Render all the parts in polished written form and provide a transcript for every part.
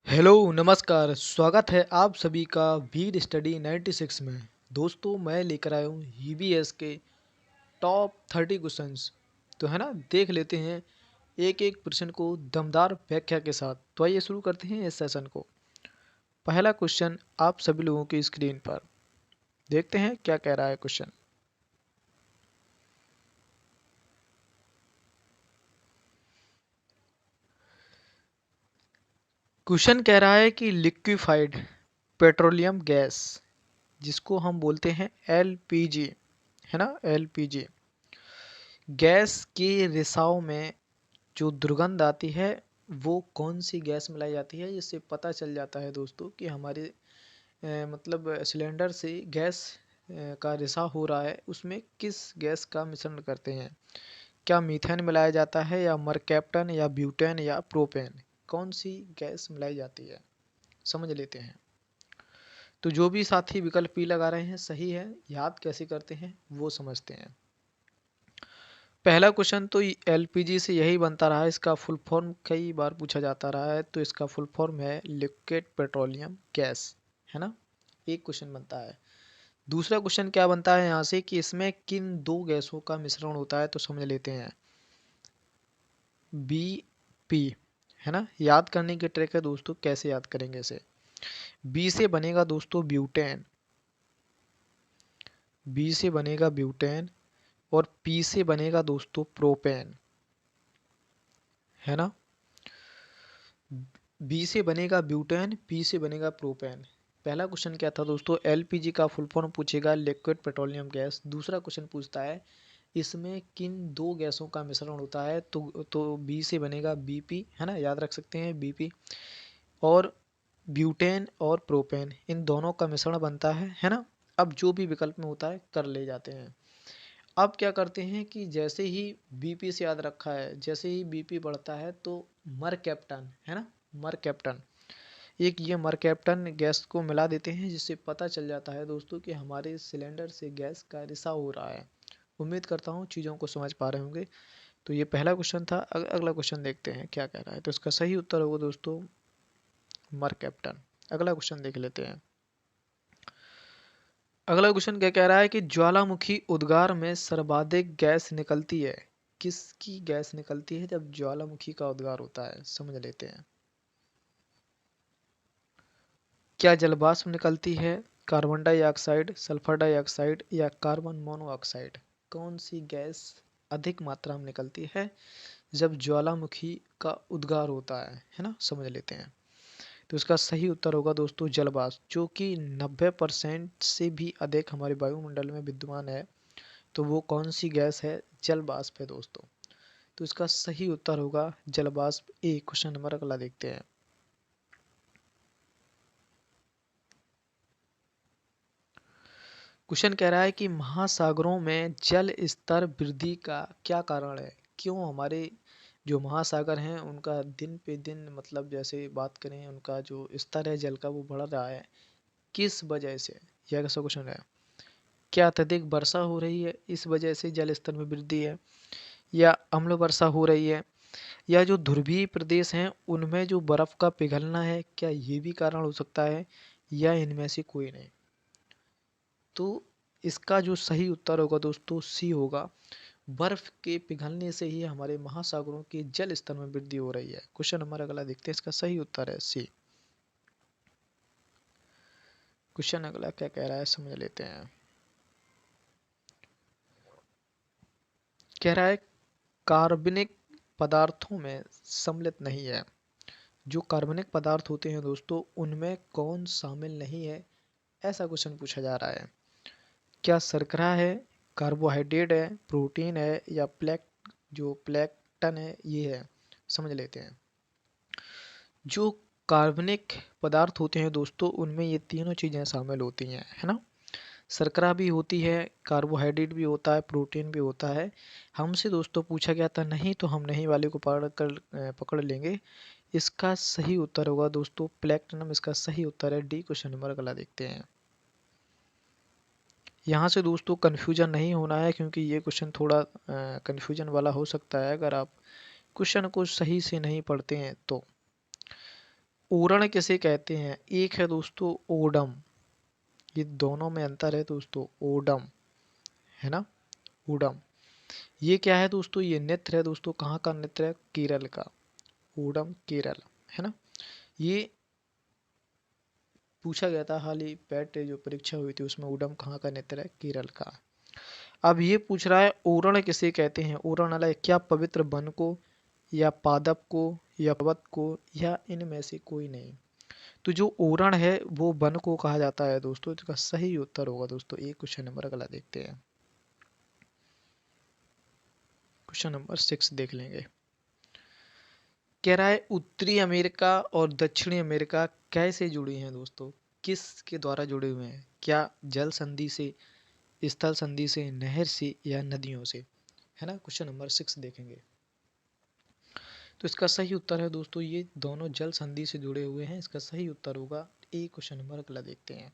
Hello नमस्कार स्वागत है आप सभी का वीर स्टडी 96 में। दोस्तों मैं लेकर आया हूँ ईवीएस के टॉप 30 क्वेश्चंस। तो है ना, देख लेते हैं एक एक प्रश्न को दमदार व्याख्या के साथ। तो आइए शुरू करते हैं इस सेशन को। पहला क्वेश्चन आप सभी लोगों की स्क्रीन पर देखते हैं क्या कह रहा है क्वेश्चन। क्वेश्चन कह रहा है कि लिक्विफाइड पेट्रोलियम गैस, जिसको हम बोलते हैं एलपीजी, है ना, एलपीजी गैस के रिसाव में जो दुर्गंध आती है वो कौन सी गैस मिलाई जाती है। इससे पता चल जाता है दोस्तों कि हमारे मतलब सिलेंडर से गैस का रिसाव हो रहा है, उसमें किस गैस का मिश्रण करते हैं। क्या मीथेन मिलाया जाता है या मरकैप्टन या ब्यूटेन या प्रोपेन, कौन सी गैस मिलाई जाती है, समझ लेते हैं। तो जो भी साथी विकल्प पी लगा रहे हैं सही है, याद कैसे करते हैं वो समझते हैं। पहला क्वेश्चन तो एलपीजी से यही बनता रहा है, इसका फुल फॉर्म कई बार पूछा जाता रहा है, तो इसका फुल फॉर्म है लिक्विड पेट्रोलियम गैस, है ना। एक क्वेश्चन बनता है। दूसरा क्वेश्चन क्या बनता है यहाँ से कि इसमें किन दो गैसों का मिश्रण होता है, तो समझ लेते हैं। बी पी, है ना। याद करने की ट्रिक है दोस्तों, कैसे याद करेंगे इसे। बी से बनेगा दोस्तों ब्यूटेन, बी से बनेगा ब्यूटेन और पी से बनेगा दोस्तों प्रोपेन, है ना। बी से बनेगा ब्यूटेन, पी से बनेगा प्रोपेन। पहला क्वेश्चन क्या था दोस्तों, एलपीजी का फुल फॉर्म पूछेगा लिक्विड पेट्रोलियम गैस। दूसरा क्वेश्चन पूछता है इसमें किन दो गैसों का मिश्रण होता है, तो बी से बनेगा बीपी, है ना, याद रख सकते हैं बीपी। और ब्यूटेन और प्रोपेन, इन दोनों का मिश्रण बनता है ना। अब जो भी विकल्प में होता है कर ले जाते हैं। अब क्या करते हैं कि जैसे ही बीपी से याद रखा है, जैसे ही बीपी बढ़ता है तो मर कैप्टन, है ना, मर कैप्टन, एक ये मर कैप्टन गैस को मिला देते हैं, जिससे पता चल जाता है दोस्तों कि हमारे सिलेंडर से गैस का रिसाव हो रहा है। उम्मीद करता हूँ चीज़ों को समझ पा रहे होंगे। तो ये पहला क्वेश्चन था। अगला क्वेश्चन देखते हैं क्या कह रहा है। तो इसका सही उत्तर होगा दोस्तों मर कैप्टन। अगला क्वेश्चन देख लेते हैं। अगला क्वेश्चन क्या कह रहा है कि ज्वालामुखी उद्गार में सर्वाधिक गैस निकलती है। किसकी गैस निकलती है जब ज्वालामुखी का उद्गार होता है, समझ लेते हैं। क्या जलवाष्प निकलती है, कार्बन डाइऑक्साइड, सल्फर डाइऑक्साइड या कार्बन मोनोऑक्साइड, कौन सी गैस अधिक मात्रा में निकलती है जब ज्वालामुखी का उद्गार होता है ना, समझ लेते हैं। तो इसका सही उत्तर होगा दोस्तों जलवाष्प, जो कि 90% से भी अधिक हमारे वायुमंडल में विद्यमान है। तो वो कौन सी गैस है, जलवाष्प है दोस्तों। तो इसका सही उत्तर होगा जलवाष्प ए। क्वेश्चन नंबर अगला देखते हैं। क्वेश्चन कह रहा है कि महासागरों में जल स्तर वृद्धि का क्या कारण है। क्यों हमारे जो महासागर हैं उनका दिन पे दिन, मतलब जैसे बात करें उनका जो स्तर है जल का वो बढ़ रहा है, किस वजह से, यह कैसा क्वेश्चन है। क्या अत्यधिक वर्षा हो रही है इस वजह से जल स्तर में वृद्धि है, या अम्ल वर्षा हो रही है, या जो ध्रुवीय प्रदेश हैं उनमें जो बर्फ का पिघलना है, क्या ये भी कारण हो सकता है, या इनमें से कोई नहीं। तो इसका जो सही उत्तर होगा दोस्तों सी होगा, बर्फ के पिघलने से ही हमारे महासागरों के जल स्तर में वृद्धि हो रही है। क्वेश्चन नंबर अगला देखते हैं, इसका सही उत्तर है सी। क्वेश्चन अगला क्या कह रहा है समझ लेते हैं। कह रहा है कार्बनिक पदार्थों में सम्मिलित नहीं है। जो कार्बनिक पदार्थ होते हैं दोस्तों उनमें कौन शामिल नहीं है, ऐसा क्वेश्चन पूछा जा रहा है। क्या शर्करा है, कार्बोहाइड्रेट है, प्रोटीन है, या जो प्लेक्टन है ये है, समझ लेते हैं। जो कार्बनिक पदार्थ होते हैं दोस्तों उनमें ये तीनों चीज़ें शामिल होती हैं, है ना। शर्करा भी होती है, कार्बोहाइड्रेट भी होता है, प्रोटीन भी होता है। हमसे दोस्तों पूछा गया था नहीं, तो हम नहीं वाले को पकड़ लेंगे। इसका सही उत्तर होगा दोस्तों प्लेटिनम, इसका सही उत्तर है डी। क्वेश्चन नंबर अगला देखते हैं। यहाँ से दोस्तों कन्फ्यूजन नहीं होना है, क्योंकि ये क्वेश्चन थोड़ा कन्फ्यूजन वाला हो सकता है अगर आप क्वेश्चन को सही से नहीं पढ़ते हैं तो। ओरण किसे कहते हैं? एक है दोस्तों ओडम, ये दोनों में अंतर है दोस्तों, ओडम है ना, ओडम। ये क्या है दोस्तों? ये नृत्य है दोस्तों, कहाँ का नृत्य है? केरल का, ओडम केरल, है ना। ये पूछा गया था हाल ही, पेट जो परीक्षा हुई थी उसमें ओडम कहाँ का नृत्य है? केरल का। अब ये पूछ रहा है ओरण किसे कहते हैं? ओरण वाला क्या पवित्र वन को, या पादप को, या पर्वत को, या इनमें से कोई नहीं? तो जो ओरण है वो वन को कहा जाता है दोस्तों, इसका सही उत्तर होगा दोस्तों एक। क्वेश्चन नंबर अगला देखते हैं, क्वेश्चन नंबर 6 देख लेंगे। कह रहा है उत्तरी अमेरिका और दक्षिणी अमेरिका कैसे जुड़ी हैं दोस्तों? किसके द्वारा जुड़े हुए हैं? क्या जल संधि से, स्थल संधि से, नहर से, या नदियों से? है ना, क्वेश्चन नंबर 6 देखेंगे। तो इसका सही उत्तर है दोस्तों, ये दोनों जल संधि से जुड़े हुए हैं, इसका सही उत्तर होगा ए। क्वेश्चन नंबर अगला देखते हैं,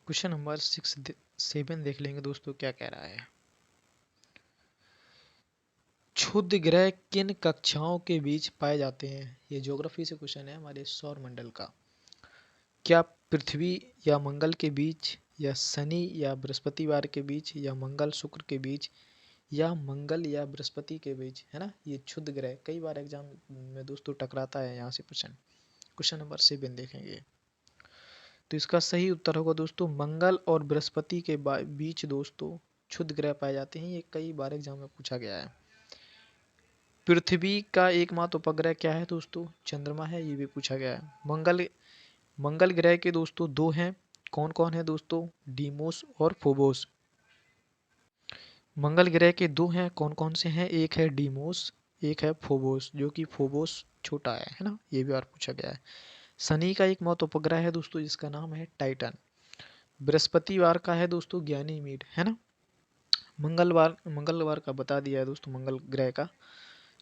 क्वेश्चन नंबर 7 देख लेंगे दोस्तों, क्या कह रहा है। क्षुद्र ग्रह किन कक्षाओं के बीच पाए जाते हैं? ये ज्योग्राफी से क्वेश्चन है हमारे सौर मंडल का। क्या पृथ्वी या मंगल के बीच, या शनि या बृहस्पतिवार के बीच, या मंगल शुक्र के बीच, या मंगल या बृहस्पति के बीच? है ना, ये क्षुद्र ग्रह कई बार एग्जाम में दोस्तों टकराता है यहाँ से क्वेश्चन। क्वेश्चन नंबर 7 देखेंगे, तो इसका सही उत्तर होगा दोस्तों मंगल और बृहस्पति के बीच दोस्तों क्षुद्र ग्रह पाए जाते हैं, ये कई बार एग्जाम में पूछा गया है। पृथ्वी का एकमात्र उपग्रह क्या है दोस्तों? चंद्रमा है, ये भी पूछा गया है। मंगल ग्रह के दोस्तों दो हैं, कौन कौन है दोस्तों? डीमोस और फोबोस। मंगल ग्रह के दो हैं, कौन कौन से हैं? एक है डीमोस, एक है फोबोस, जो कि फोबोस छोटा है ना, ये भी बार पूछा गया है। शनि का एक मौत उपग्रह है दोस्तों जिसका नाम है टाइटन। बृहस्पतिवार का है दोस्तों ज्ञानीमीड, है ना। मंगलवार का बता दिया है दोस्तों मंगल ग्रह का।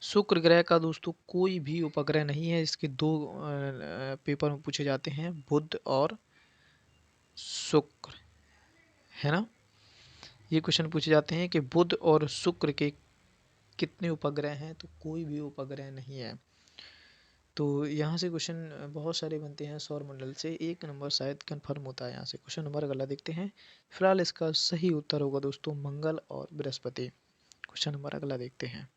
शुक्र ग्रह का दोस्तों कोई भी उपग्रह नहीं है, इसके दो पेपर में पूछे जाते हैं, बुध और शुक्र, है ना। ये क्वेश्चन पूछे जाते हैं कि बुध और शुक्र के कितने उपग्रह हैं? तो कोई भी उपग्रह नहीं है। तो यहाँ से क्वेश्चन बहुत सारे बनते हैं सौर मंडल से, एक नंबर शायद कंफर्म होता है यहाँ से। क्वेश्चन नंबर अगला देखते हैं, फिलहाल इसका सही उत्तर होगा दोस्तों मंगल और बृहस्पति। क्वेश्चन नंबर अगला देखते हैं,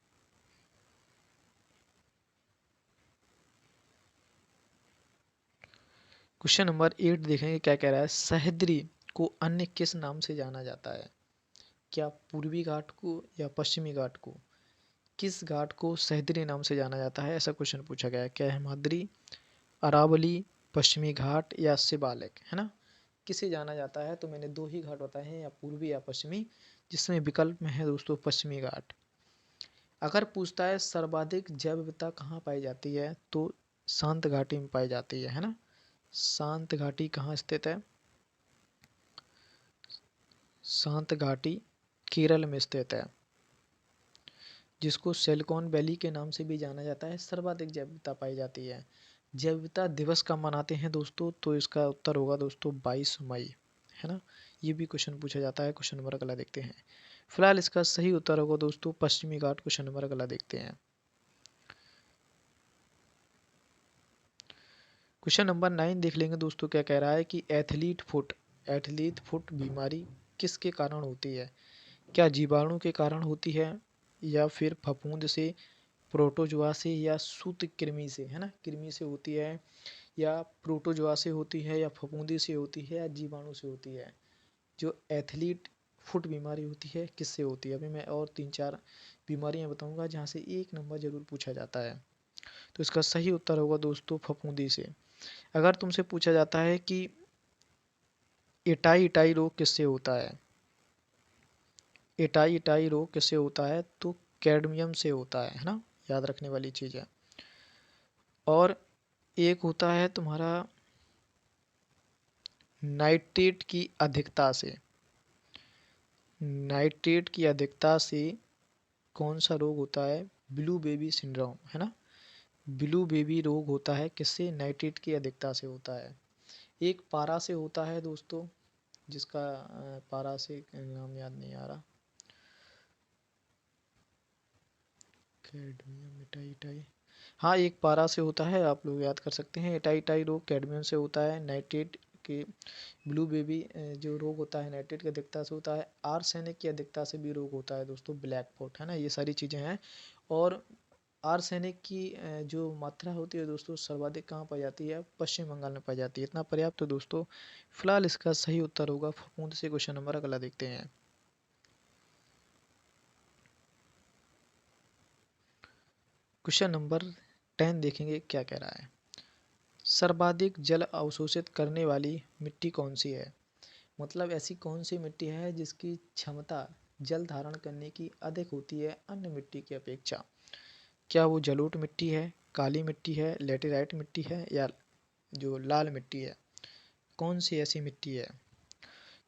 क्वेश्चन नंबर 8 देखेंगे क्या कह रहा है। सह्याद्री को अन्य किस नाम से जाना जाता है? क्या पूर्वी घाट को, या पश्चिमी घाट को? किस घाट को सह्याद्री नाम से जाना जाता है, ऐसा क्वेश्चन पूछा गया है। क्या हेमाद्री, अरावली, पश्चिमी घाट, या शिवालिक? है ना, किसे जाना जाता है? तो मैंने दो ही घाट बताए हैं, या पूर्वी या पश्चिमी, जिसमें विकल्प में है दोस्तों पश्चिमी घाट। अगर पूछता है सर्वाधिक जैव विविधता कहाँ पाई जाती है, तो शांत घाटी में पाई जाती है ना। शांत घाटी कहाँ स्थित है? शांत घाटी केरल में स्थित है, जिसको सिलिकॉन वैली के नाम से भी जाना जाता है। सर्वाधिक जैव विविधता पाई जाती है। जैव विविधता दिवस कब मनाते हैं दोस्तों? तो इसका उत्तर होगा दोस्तों 22 मई, है ना। ये भी क्वेश्चन पूछा जाता है। क्वेश्चन नंबर अगला देखते हैं, फिलहाल इसका सही उत्तर होगा दोस्तों पश्चिमी घाट। क्वेश्चन नंबर अगला देखते हैं, क्वेश्चन नंबर 9 देख लेंगे दोस्तों, क्या कह रहा है कि एथलीट फुट बीमारी किसके कारण होती है? क्या जीवाणु के कारण होती है, या फिर फफूंद से, प्रोटोजोआ से, या सूत कृमि से? है ना, कृमि से होती है, या प्रोटोजोआ से होती है, या फफूंदी से होती है, या जीवाणु से होती है? जो एथलीट फुट बीमारी होती है किससे होती है? अभी मैं और 3-4 बीमारियां बताऊंगा जहां से एक नंबर जरूर पूछा जाता है। तो इसका सही उत्तर होगा दोस्तों फफूंदी से। अगर तुमसे पूछा जाता है कि इटाई रोग किससे होता है, इटाई रोग किससे होता है, तो कैडमियम से होता है ना, याद रखने वाली चीज़ है। और एक होता है तुम्हारा नाइट्रेट की अधिकता से, नाइट्रेट की अधिकता से कौन सा रोग होता है? ब्लू बेबी सिंड्रोम, है ना। ब्लू बेबी रोग होता है किससे? नाइट्रेट की अधिकता से होता है। एक पारा से होता है दोस्तों, जिसका पारा से नाम याद नहीं आ रहा, कैडमियम इटाई इटाई, हाँ एक पारा से होता है, आप लोग याद कर सकते हैं। इटाई इटाई रोग कैडमियम से होता है। नाइट्रेट के ब्लू बेबी जो रोग होता है नाइट्रेट की अधिकता से होता है। आर्सेनिक की अधिकता से भी रोग होता है दोस्तों, ब्लैक पॉट, है ना, ये सारी चीज़ें हैं। और आर्सेनिक की जो मात्रा होती है दोस्तों सर्वाधिक कहाँ पाई जाती है, पश्चिम बंगाल में पाई जाती है। इतना पर्याप्त तो दोस्तों, फिलहाल इसका सही उत्तर होगा फफूंद से। क्वेश्चन नंबर अगला देखते हैं। क्वेश्चन नंबर 10 देखेंगे क्या कह रहा है। सर्वाधिक जल अवशोषित करने वाली मिट्टी कौन सी है। मतलब ऐसी कौन सी मिट्टी है जिसकी क्षमता जल धारण करने की अधिक होती है अन्य मिट्टी की अपेक्षा। क्या वो जलोढ़ मिट्टी है, काली मिट्टी है, लेटेराइट मिट्टी है, या जो लाल मिट्टी है, कौन सी ऐसी मिट्टी है।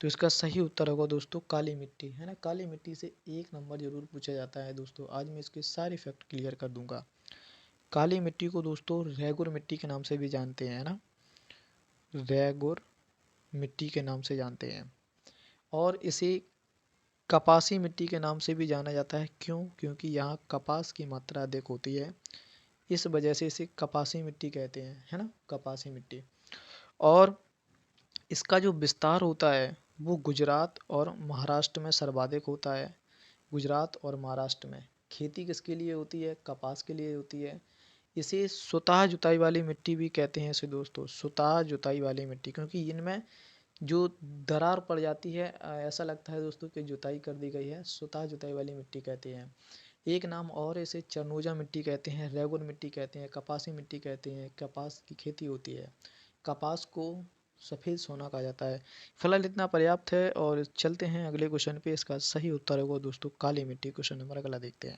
तो इसका सही उत्तर होगा दोस्तों काली मिट्टी, है ना। काली मिट्टी से एक नंबर जरूर पूछा जाता है दोस्तों। आज मैं इसके सारे फैक्ट क्लियर कर दूंगा। काली मिट्टी को दोस्तों रेगुर मिट्टी के नाम से भी जानते हैं, है ना, रेगुर मिट्टी के नाम से जानते हैं। और इसे कपासी मिट्टी के नाम से भी जाना जाता है। क्यों? क्योंकि यहाँ कपास की मात्रा अधिक होती है, इस वजह से इसे कपासी मिट्टी कहते हैं, है ना, कपासी मिट्टी। और इसका जो विस्तार होता है वो गुजरात और महाराष्ट्र में सर्वाधिक होता है। गुजरात और महाराष्ट्र में खेती किसके लिए होती है, कपास के लिए होती है। इसे सुताह जुताई वाली मिट्टी भी कहते हैं इसे दोस्तों, सुताह जुताई वाली मिट्टी, क्योंकि इनमें जो दरार पड़ जाती है ऐसा लगता है दोस्तों कि जुताई कर दी गई है, सुताह जुताई वाली मिट्टी कहते हैं। एक नाम और इसे चरनोजा मिट्टी कहते हैं, रेगुर मिट्टी कहते हैं, कपासी मिट्टी कहते हैं। कपास की खेती होती है, कपास को सफ़ेद सोना कहा जाता है। फिलहाल इतना पर्याप्त है और चलते हैं अगले क्वेश्चन पे। इसका सही उत्तर होगा दोस्तों काली मिट्टी। क्वेश्चन नंबर अगला देखते हैं।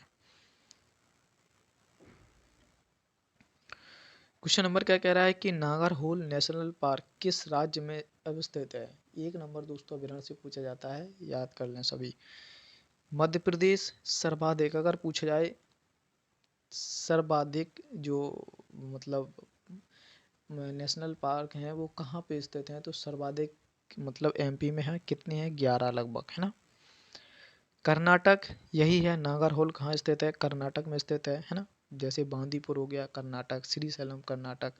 क्वेश्चन नंबर क्या कह रहा है कि नागरहोल नेशनल पार्क किस राज्य में अवस्थित है। एक नंबर दोस्तों अभिरण से पूछा जाता है, याद कर लें सभी। मध्य प्रदेश सर्वाधिक, अगर पूछा जाए सर्वाधिक जो मतलब नेशनल पार्क हैं वो कहाँ पे स्थित हैं, तो सर्वाधिक मतलब एमपी में है। कितने हैं, 11 लगभग, है ना। कर्नाटक यही है, नागरहोल कहाँ स्थित है, कर्नाटक में स्थित है ना। जैसे बांदीपुर हो गया कर्नाटक, श्रीशैलम कर्नाटक।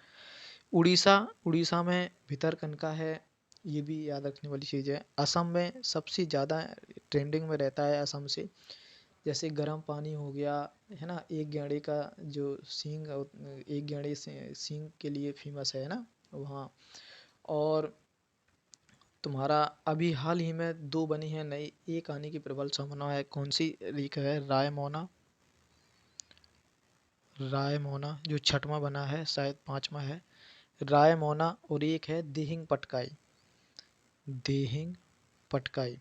उड़ीसा, उड़ीसा में भितरकनिका है, ये भी याद रखने वाली चीज़ है। असम में सबसे ज़्यादा ट्रेंडिंग में रहता है असम से, जैसे गर्म पानी हो गया, है ना। एक गेंडे का जो सींग, एक गेंडे से सींग के लिए फेमस है ना वहाँ। और तुम्हारा अभी हाल ही में दो बनी है नई, एक आने की प्रबल संभावना है। कौन सी लीक है, रायमोना, रायमोना जो छठवां बना है, शायद पांचवा है रायमोना, और एक है दिहिंग पटकाई, दिहिंग पटकाई।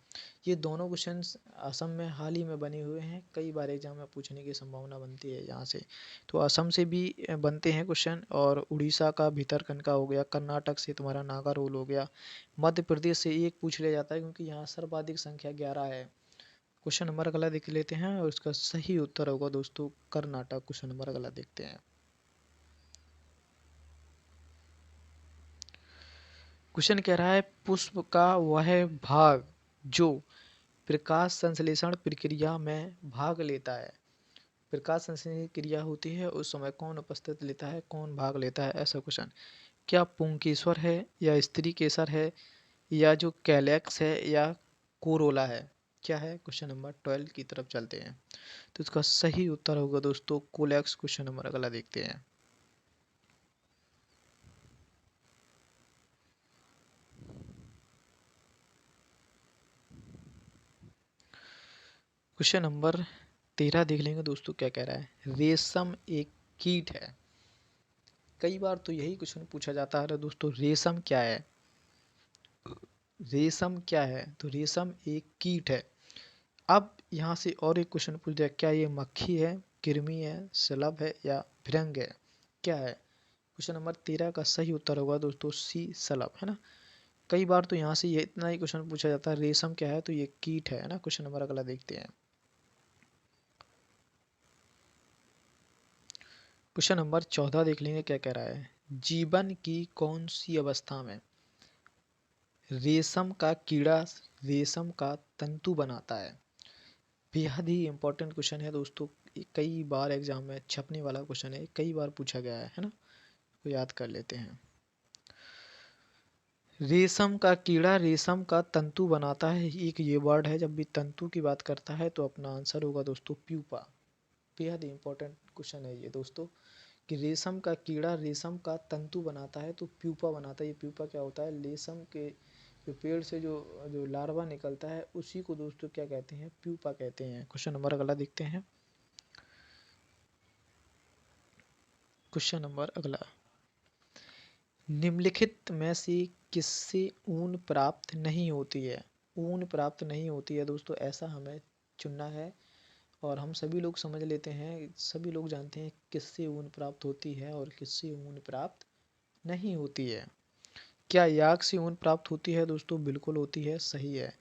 ये दोनों क्वेश्चंस असम में हाल ही में बने हुए हैं, कई बार एग्जाम में पूछने की संभावना बनती है यहाँ से। तो असम से भी बनते हैं क्वेश्चन, और उड़ीसा का भितरकनिका हो गया, कर्नाटक से तुम्हारा नागारोल हो गया, मध्य प्रदेश से एक पूछ लिया जाता है क्योंकि यहाँ सर्वाधिक संख्या 11 है। क्वेश्चन नंबर अगला देख लेते हैं और इसका सही उत्तर होगा दोस्तों कर्नाटक। क्वेश्चन नंबर अगला देखते हैं। क्वेश्चन कह रहा है पुष्प का वह भाग जो प्रकाश संश्लेषण प्रक्रिया में भाग लेता है। प्रकाश संश्लेषण क्रिया होती है उस समय कौन उपस्थित लेता है, कौन भाग लेता है, ऐसा क्वेश्चन। क्या पुंकेसर है, या स्त्री केसर है, या जो कैलेक्स है, या कोरोला है, क्या है। क्वेश्चन नंबर 12 की तरफ चलते हैं। तो इसका सही उत्तर होगा दोस्तों कोलेक्स। क्वेश्चन नंबर अगला देखते हैं। क्वेश्चन नंबर 13 देख लेंगे दोस्तों क्या कह रहा है। रेशम एक कीट है। कई बार तो यही क्वेश्चन पूछा जाता है दोस्तों, रेशम क्या है, रेशम क्या है। तो रेशम एक कीट है। अब यहाँ से और एक क्वेश्चन पूछ दिया, क्या ये मक्खी है, कृमि है, शलभ है, या भृंग है, क्या है। क्वेश्चन नंबर 13 का सही उत्तर होगा दोस्तों सी, शलभ, है ना। कई बार तो यहाँ से ये इतना ही क्वेश्चन पूछा जाता है, रेशम क्या है, तो ये कीट है ना। क्वेश्चन नंबर अगला देखते हैं। क्वेश्चन नंबर 14 देख लेंगे क्या कह रहा है। जीवन की कौन सी अवस्था में रेशम का कीड़ा रेशम का तंतु बनाता है। बेहद ही इंपॉर्टेंट क्वेश्चन है दोस्तों। ये कई बार एग्जाम में छपने वाला क्वेश्चन है, कई बार पूछा गया है ना। तो याद कर लेते हैं। रेशम का कीड़ा रेशम का तंतु बनाता है, एक ये वर्ड है। जब भी तंतु की बात करता है तो अपना आंसर होगा दोस्तों प्यूपा। बेहद ही इंपॉर्टेंट क्वेश्चन है ये दोस्तों, कि रेशम का कीड़ा रेशम का तंतु बनाता है तो प्यूपा बनाता है। ये प्यूपा क्या होता है? रेशम के जो पेड़ से जो जो लार्वा निकलता है उसी को दोस्तों क्या कहते हैं? प्यूपा कहते हैं। क्वेश्चन नंबर अगला देखते हैं। क्वेश्चन नंबर अगला, निम्नलिखित में से किससे ऊन प्राप्त नहीं होती है? ऊन प्राप्त नहीं होती है दोस्तों, ऐसा हमें चुनना है। और हम सभी लोग समझ लेते हैं, सभी लोग जानते हैं किससे ऊन प्राप्त होती है और किससे ऊन प्राप्त नहीं होती है। क्या याक से ऊन प्राप्त होती है दोस्तों? बिल्कुल होती है, सही है।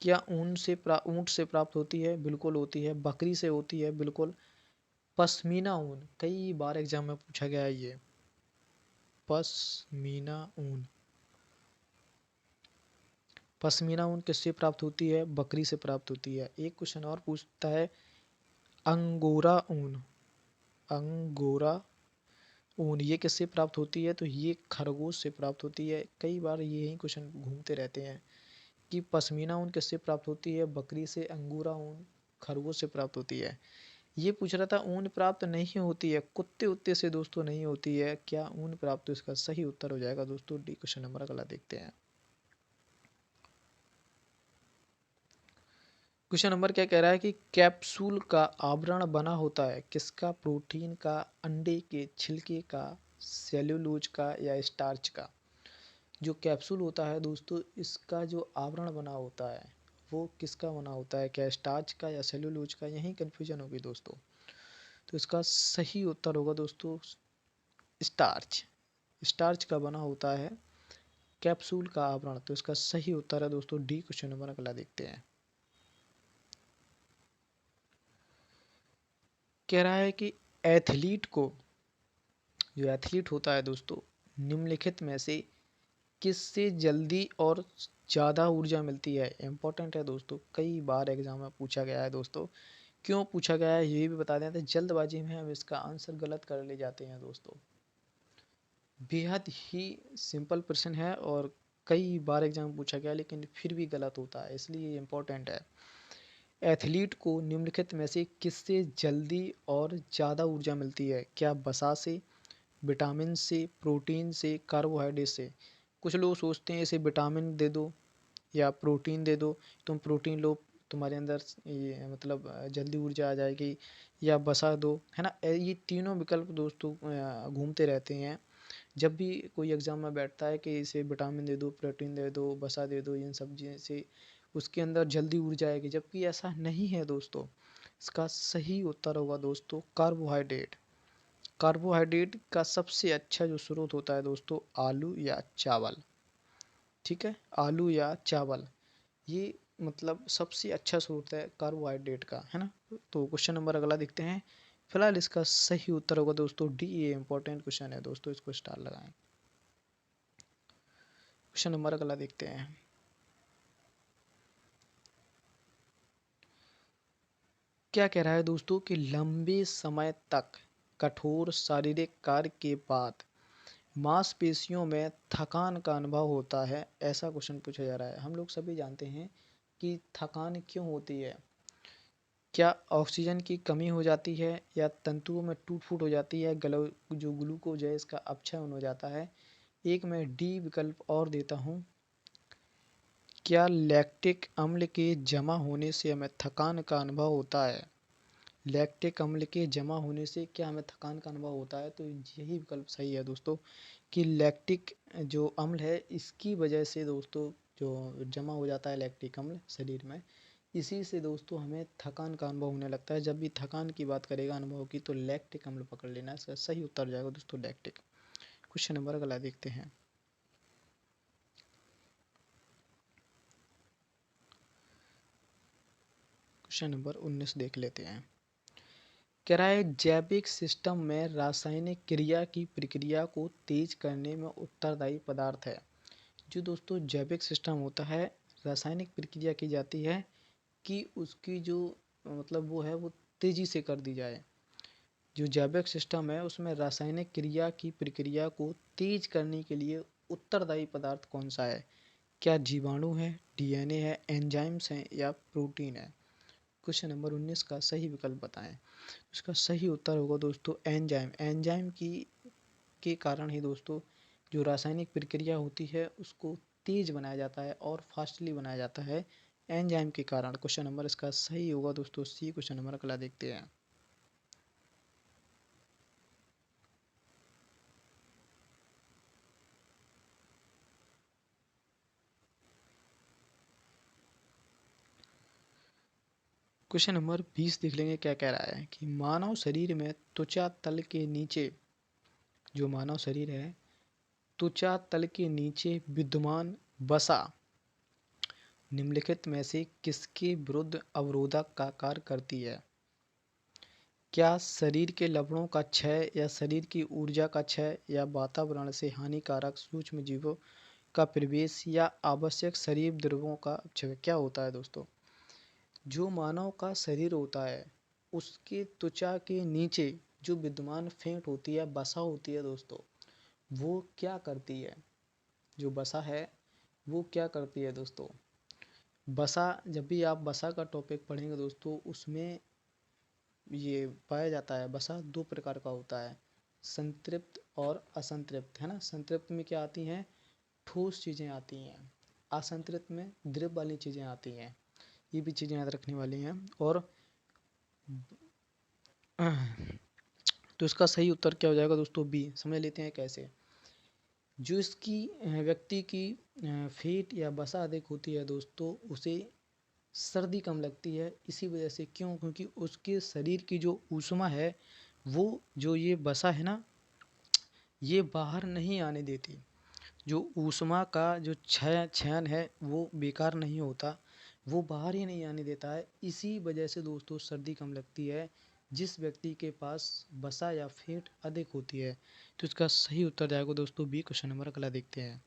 क्या ऊँट से प्राप्त होती है? बिल्कुल होती है। बकरी से होती है? बिल्कुल। पश्मीना ऊन, कई बार एग्जाम में पूछा गया है ये। पश्मीना ऊन, पश्मीना ऊन किससे प्राप्त होती है? बकरी से प्राप्त होती है। एक क्वेश्चन और पूछता है, अंगोरा ऊन, अंगोरा ऊन ये किससे प्राप्त होती है? तो ये खरगोश से प्राप्त होती है। कई बार यही क्वेश्चन घूमते रहते हैं कि पश्मीना ऊन किससे प्राप्त होती है? बकरी से। अंगोरा ऊन खरगोश से प्राप्त होती है। ये पूछ रहा था ऊन प्राप्त नहीं होती है, कुत्ते उत्ते से दोस्तों नहीं होती है। क्या ऊन प्राप्त? तो इसका सही उत्तर हो जाएगा दोस्तों डी। क्वेश्चन नंबर अगला देखते हैं। क्वेश्चन नंबर क्या कह रहा है कि कैप्सूल का आवरण बना होता है किसका? प्रोटीन का, अंडे के छिलके का, सेल्यूलोज का या स्टार्च का? जो कैप्सूल होता है दोस्तों, इसका जो आवरण बना होता है वो किसका बना होता है? क्या स्टार्च का या सेल्यूलोज का? यही कन्फ्यूजन होगी दोस्तों। तो इसका सही उत्तर होगा दोस्तों स्टार्च। स्टार्च का बना होता है कैप्सूल का आवरण। तो इसका सही उत्तर है दोस्तों डी। क्वेश्चन नंबर अगला देखते हैं। कह रहा है कि एथलीट को, जो एथलीट होता है दोस्तों, निम्नलिखित में से किससे जल्दी और ज़्यादा ऊर्जा मिलती है? इंपॉर्टेंट है दोस्तों, कई बार एग्जाम में पूछा गया है दोस्तों। क्यों पूछा गया है ये भी बता देते हैं, जल्दबाजी में हम इसका आंसर गलत कर ले जाते हैं दोस्तों। बेहद ही सिंपल प्रश्न है और कई बार एग्जाम में पूछा गया लेकिन फिर भी गलत होता है, इसलिए ये इम्पोर्टेंट है। एथलीट को निम्नलिखित में से किससे जल्दी और ज़्यादा ऊर्जा मिलती है? क्या वसा से, विटामिन से, प्रोटीन से, कार्बोहाइड्रेट से? कुछ लोग सोचते हैं इसे विटामिन दे दो या प्रोटीन दे दो, तुम प्रोटीन लो, तुम्हारे अंदर ये मतलब जल्दी ऊर्जा आ जाएगी, या वसा दो, है ना। ये तीनों विकल्प दोस्तों घूमते रहते हैं जब भी कोई एग्ज़ाम में बैठता है कि इसे विटामिन दे दो, प्रोटीन दे दो, वसा दे दो, इन सब चीज़ से उसके अंदर जल्दी ऊर्जा आएगी, जबकि ऐसा नहीं है दोस्तों। इसका सही उत्तर होगा दोस्तों कार्बोहाइड्रेट। कार्बोहाइड्रेट का सबसे अच्छा जो स्रोत होता है दोस्तों, आलू या चावल। ठीक है, आलू या चावल, ये मतलब सबसे अच्छा स्रोत है कार्बोहाइड्रेट का, है ना। तो क्वेश्चन नंबर अगला देखते हैं। फिलहाल इसका सही उत्तर होगा दोस्तों डी। ये इंपॉर्टेंट क्वेश्चन है दोस्तों, इसको स्टार लगाएं। क्वेश्चन नंबर अगला देखते हैं। क्या कह रहा है दोस्तों कि लंबे समय तक कठोर शारीरिक कार्य के बाद मांसपेशियों में थकान का अनुभव होता है? ऐसा क्वेश्चन पूछा जा रहा है। हम लोग सभी जानते हैं कि थकान क्यों होती है। क्या ऑक्सीजन की कमी हो जाती है, या तंतुओं में टूट फूट हो जाती है, गलो जो ग्लूकोज है इसका अपक्षय हो जाता है? एक मैं डी विकल्प और देता हूँ। क्या लैक्टिक अम्ल के जमा होने से हमें थकान का अनुभव होता है? लैक्टिक अम्ल के जमा होने से क्या हमें थकान का अनुभव होता है? तो यही विकल्प सही है दोस्तों, कि लैक्टिक जो अम्ल है इसकी वजह से दोस्तों जो जमा हो जाता है लैक्टिक अम्ल शरीर में, इसी से दोस्तों हमें थकान का अनुभव होने लगता है। जब भी थकान की बात करेगा अनुभव की, तो लैक्टिक अम्ल पकड़ लेना, इसका सही उत्तर जाएगा दोस्तों लैक्टिक। क्वेश्चन नंबर अगला देखते हैं। क्वेश्चन नंबर 19 देख लेते हैं। कह रहा है जैविक सिस्टम में रासायनिक क्रिया की प्रक्रिया को तेज करने में उत्तरदायी पदार्थ है। जो दोस्तों जैविक सिस्टम होता है, रासायनिक प्रक्रिया की जाती है कि उसकी जो मतलब वो है वो तेज़ी से कर दी जाए। जो जैविक सिस्टम है उसमें रासायनिक क्रिया की प्रक्रिया को तेज करने के लिए उत्तरदायी पदार्थ कौन सा है? क्या जीवाणु है, डीएनए है, एंजाइम्स हैं या प्रोटीन है? क्वेश्चन नंबर 19 का सही विकल्प बताएं। इसका सही उत्तर होगा दोस्तों एंजाइम। एंजाइम की के कारण ही दोस्तों जो रासायनिक प्रक्रिया होती है उसको तेज बनाया जाता है और फास्टली बनाया जाता है एंजाइम के कारण। क्वेश्चन नंबर इसका सही होगा दोस्तों सी। क्वेश्चन नंबर अगला देखते हैं। क्वेश्चन नंबर 20 देख लेंगे क्या कह रहा है कि मानव शरीर में त्वचा तल के नीचे, जो मानव शरीर है त्वचा तल के नीचे विद्यमान वसा निम्नलिखित में से किसके विरुद्ध अवरोधक का कार्य करती है? क्या शरीर के लवणों का क्षय या शरीर की ऊर्जा का क्षय या वातावरण से हानिकारक सूक्ष्म जीवों का प्रवेश या आवश्यक शरीर द्रव्यों का अपक्षय? क्या होता है दोस्तों? जो मानव का शरीर होता है उसके त्वचा के नीचे जो विद्यमान फेंट होती है, बसा होती है दोस्तों, वो क्या करती है? जो बसा है वो क्या करती है दोस्तों? बसा, जब भी आप बसा का टॉपिक पढ़ेंगे दोस्तों उसमें ये पाया जाता है बसा दो प्रकार का होता है, संतृप्त और असंतृप्त, है ना। संतृप्त में क्या आती हैं? ठोस चीज़ें आती हैं। असंतृप्त में द्रव वाली चीज़ें आती हैं। ये भी चीज़ें याद रखने वाली हैं। और तो इसका सही उत्तर क्या हो जाएगा दोस्तों? बी। समझ लेते हैं कैसे। जो इसकी व्यक्ति की फेट या वसा अधिक होती है दोस्तों उसे सर्दी कम लगती है। इसी वजह से, क्यों? क्योंकि उसके शरीर की जो ऊष्मा है वो, जो ये वसा है ना, ये बाहर नहीं आने देती। जो ऊष्मा का जो क्षयन है वो बेकार नहीं होता, वो बाहर ही नहीं आने देता है। इसी वजह से दोस्तों सर्दी कम लगती है जिस व्यक्ति के पास वसा या फैट अधिक होती है। तो इसका सही उत्तर जाएगा दोस्तों बी। क्वेश्चन नंबर अगला देखते हैं।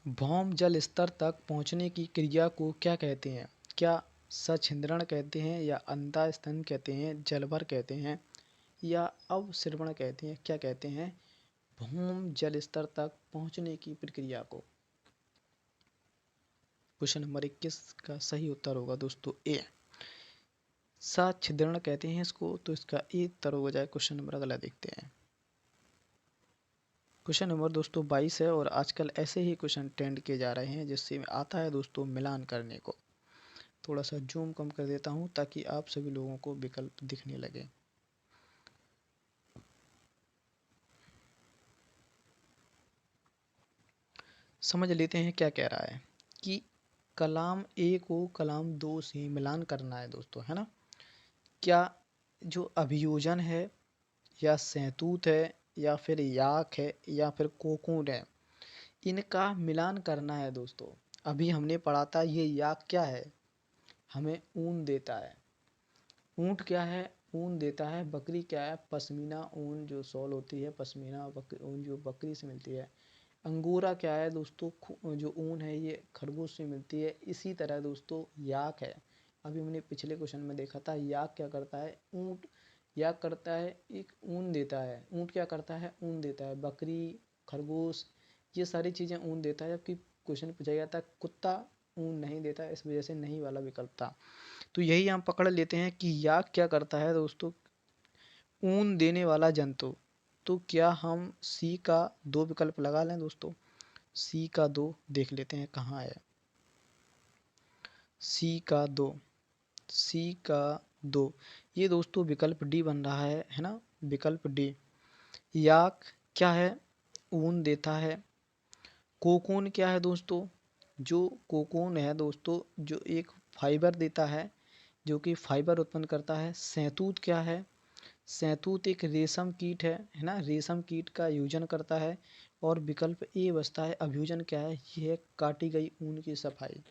भौम जल स्तर तक पहुंचने की क्रिया को क्या कहते हैं? क्या सछिद्रण कहते हैं या अंतःस्तन कहते हैं, जलभर कहते हैं या अवसृवण कहते हैं? क्या कहते हैं भौम जल स्तर तक पहुंचने की प्रक्रिया को? क्वेश्चन नंबर 21 का सही उत्तर होगा दोस्तों ए, सछिद्रण कहते हैं इसको। तो इसका ए उत्तर हो जाए। क्वेश्चन नंबर अगला देखते हैं। क्वेश्चन नंबर दोस्तों 22 है और आजकल ऐसे ही क्वेश्चन ट्रेंड किए जा रहे हैं जिससे आता है दोस्तों मिलान करने को। थोड़ा सा जूम कम कर देता हूं ताकि आप सभी लोगों को विकल्प दिखने लगे। समझ लेते हैं क्या कह रहा है कि कलाम ए को कलाम 2 से मिलान करना है दोस्तों, है ना। क्या जो अभियोजन है या सहतूत है या फिर याक है या फिर कोकून है, इनका मिलान करना है दोस्तों। अभी हमने पढ़ा था ये याक क्या है, हमें ऊन देता है। ऊंट क्या है? ऊन देता है। बकरी क्या है? पश्मीना ऊन, जो सॉल होती है पश्मीना ऊन जो बकरी से मिलती है। अंगोरा क्या है दोस्तों? जो ऊन है ये खरगोश से मिलती है। इसी तरह दोस्तों याक है, अभी हमने पिछले क्वेश्चन में देखा था याक क्या करता है? ऊंट याक करता है, एक ऊन देता है। ऊंट क्या करता है? ऊन देता है। बकरी, खरगोश, ये सारी चीज़ें ऊन देता है। जबकि क्वेश्चन पूछा गया था कुत्ता ऊन नहीं देता, इस वजह से नहीं वाला विकल्प था। तो यही हम पकड़ लेते हैं कि याक क्या करता है दोस्तों? ऊन देने वाला जंतु। तो क्या हम सी का दो विकल्प लगा लें दोस्तों? सी का दो देख लेते हैं कहाँ है। सी का दो, सी का दो, ये दोस्तों विकल्प डी बन रहा है ना। विकल्प डी। याक क्या है? ऊन देता है। कोकून क्या है दोस्तों? जो कोकून है दोस्तों जो एक फाइबर देता है, जो कि फाइबर उत्पन्न करता है। सहतूत क्या है? सहतूत एक रेशम कीट है ना। रेशम कीट का यूजन करता है। और विकल्प ए बचता है अभ्यूजन क्या है? यह है काटी गई ऊन की सफाई।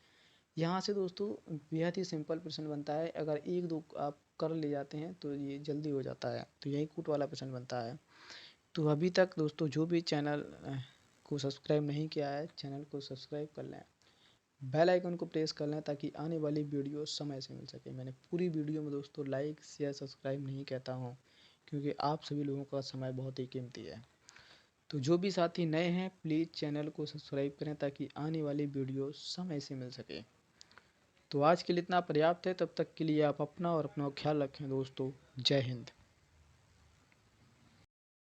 यहाँ से दोस्तों बेहद ही सिंपल प्रश्न बनता है। अगर एक दो आप कर ले जाते हैं तो ये जल्दी हो जाता है। तो यही कूट वाला प्रश्न बनता है। तो अभी तक दोस्तों जो भी चैनल को सब्सक्राइब नहीं किया है, चैनल को सब्सक्राइब कर लें, बेल आइकन को प्रेस कर लें ताकि आने वाली वीडियो समय से मिल सके। मैंने पूरी वीडियो में दोस्तों लाइक शेयर सब्सक्राइब नहीं कहता हूँ, क्योंकि आप सभी लोगों का समय बहुत ही कीमती है। तो जो भी साथी नए हैं प्लीज़ चैनल को सब्सक्राइब करें ताकि आने वाली वीडियो समय से मिल सके। तो आज के लिए इतना पर्याप्त है, तब तक के लिए आप अपना और अपना ख्याल रखें दोस्तों। जय हिंद।